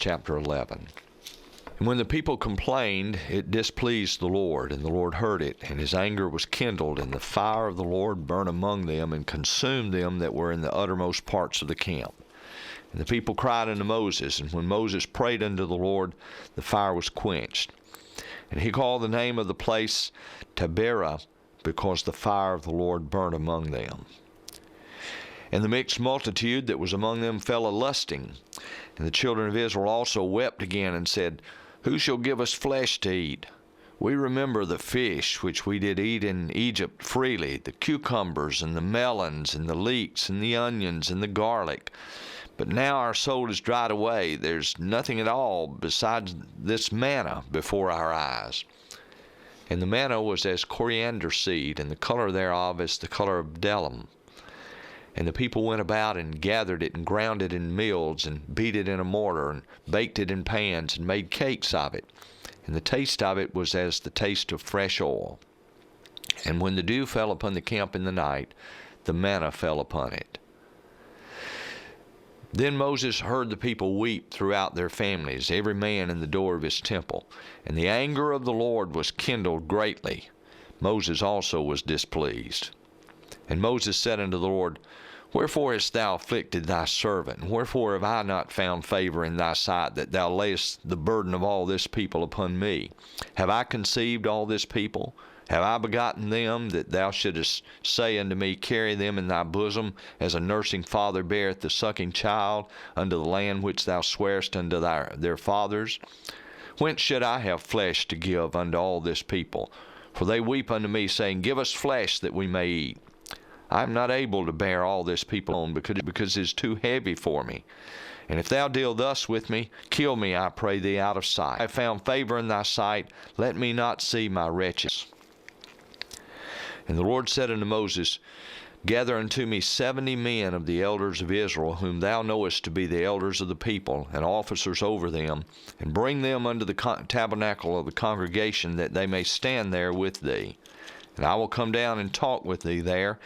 chapter 11. And when the people complained, it displeased the Lord, and the Lord heard it, and his anger was kindled, and the fire of the Lord burned among them, and consumed them that were in the uttermost parts of the camp. And the people cried unto Moses, and when Moses prayed unto the Lord, the fire was quenched. And he called the name of the place Taberah, because the fire of the Lord burnt among them. And the mixed multitude that was among them fell a-lusting. And the children of Israel also wept again, and said, Who shall give us flesh to eat? We remember the fish which we did eat in Egypt freely, the cucumbers, and the melons, and the leeks, and the onions, and the garlic. But now our soul is dried away. There's nothing at all besides this manna before our eyes. And the manna was as coriander seed, and the color thereof as the color of bdellium. And the people went about and gathered it and ground it in mills and beat it in a mortar and baked it in pans and made cakes of it. And the taste of it was as the taste of fresh oil. And when the dew fell upon the camp in the night, the manna fell upon it. Then Moses heard the people weep throughout their families, every man in the door of his temple. And the anger of the Lord was kindled greatly. Moses also was displeased. And Moses said unto the Lord, Wherefore hast thou afflicted thy servant? And wherefore have I not found favor in thy sight, that thou layest the burden of all this people upon me? Have I conceived all this people? Have I begotten them, that thou shouldest say unto me, Carry them in thy bosom, as a nursing father beareth the sucking child, unto the land which thou swarest unto their fathers? Whence should I have flesh to give unto all this people? For they weep unto me, saying, Give us flesh that we may eat. I am not able to bear all this people on, because it is too heavy for me. And if thou deal thus with me, kill me, I pray thee, out of sight. I have found favor in thy sight. Let me not see my wretches. And the Lord said unto Moses, Gather unto me 70 men of the elders of Israel, whom thou knowest to be the elders of the people, and officers over them, and bring them unto the tabernacle of the congregation, that they may stand there with thee. And I will come down and talk with thee there,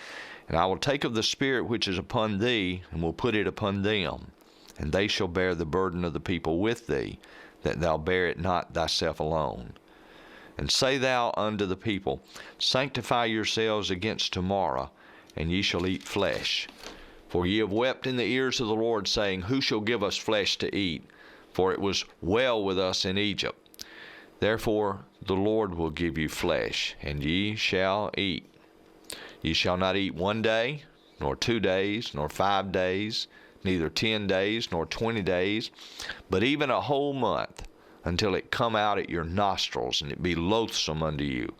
and I will take of the Spirit which is upon thee, and will put it upon them. And they shall bear the burden of the people with thee, that thou bear it not thyself alone. And say thou unto the people, Sanctify yourselves against tomorrow, and ye shall eat flesh. For ye have wept in the ears of the Lord, saying, Who shall give us flesh to eat? For it was well with us in Egypt. Therefore the Lord will give you flesh, and ye shall eat. Ye shall not eat 1 day, nor 2 days, nor 5 days, neither 10 days, nor 20 days, but even a whole month, until it come out at your nostrils, and it be loathsome unto you,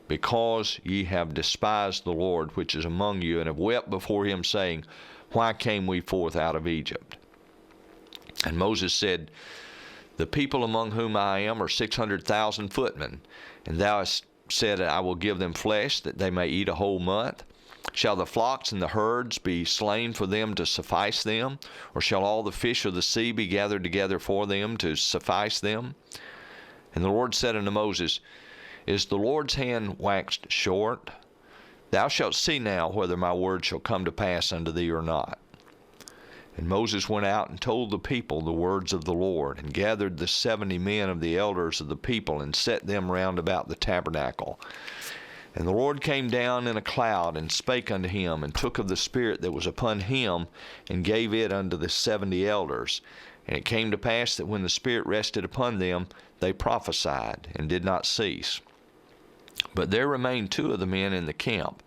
because ye have despised the Lord which is among you, and have wept before him, saying, Why came we forth out of Egypt? And Moses said, The people among whom I am are 600,000 footmen, and thou hast said, I will give them flesh, that they may eat a whole month. Shall the flocks and the herds be slain for them to suffice them? Or shall all the fish of the sea be gathered together for them to suffice them? And the Lord said unto Moses, Is the Lord's hand waxed short? Thou shalt see now whether my word shall come to pass unto thee or not. And Moses went out and told the people the words of the Lord, and gathered the 70 men of the elders of the people, and set them round about the tabernacle. And the Lord came down in a cloud, and spake unto him, and took of the Spirit that was upon him, and gave it unto the 70 elders. And it came to pass that when the Spirit rested upon them, they prophesied, and did not cease. But there remained 2 of the men in the camp.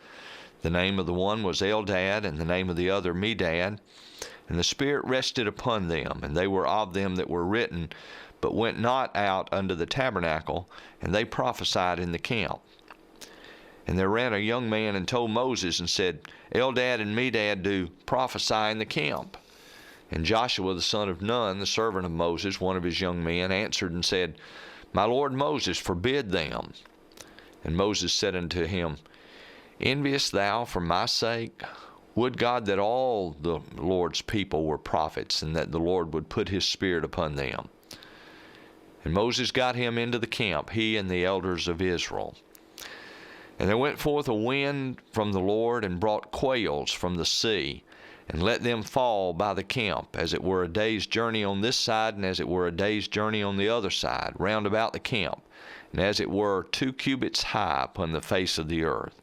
The name of the one was Eldad, and the name of the other Medad. And the Spirit rested upon them, and they were of them that were written, but went not out unto the tabernacle, and they prophesied in the camp. And there ran a young man and told Moses, and said, Eldad and Medad do prophesy in the camp. And Joshua the son of Nun, the servant of Moses, one of his young men, answered and said, My lord Moses, forbid them. And Moses said unto him, Enviest thou for my sake? Would God that all the Lord's people were prophets, and that the Lord would put his Spirit upon them. And Moses got him into the camp, he and the elders of Israel. And there went forth a wind from the Lord, and brought quails from the sea, and let them fall by the camp, as it were a day's journey on this side, and as it were a day's journey on the other side, round about the camp, and as it were 2 cubits high upon the face of the earth.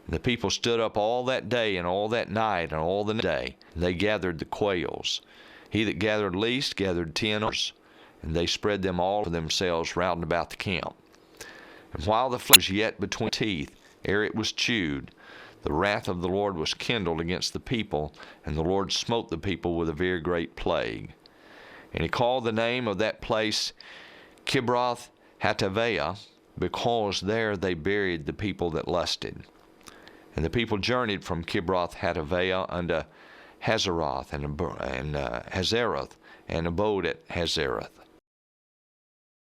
And the people stood up all that day and all that night and all the day, and they gathered the quails. He that gathered least gathered 10 others, and they spread them all for themselves round about the camp. And while the flesh was yet between teeth, ere it was chewed, the wrath of the Lord was kindled against the people, and the Lord smote the people with a very great plague. And he called the name of that place Kibroth Hattaavah, because there they buried the people that lusted. And the people journeyed from Kibroth Hattaavah unto Hazeroth and Hazeroth, and abode at Hazeroth.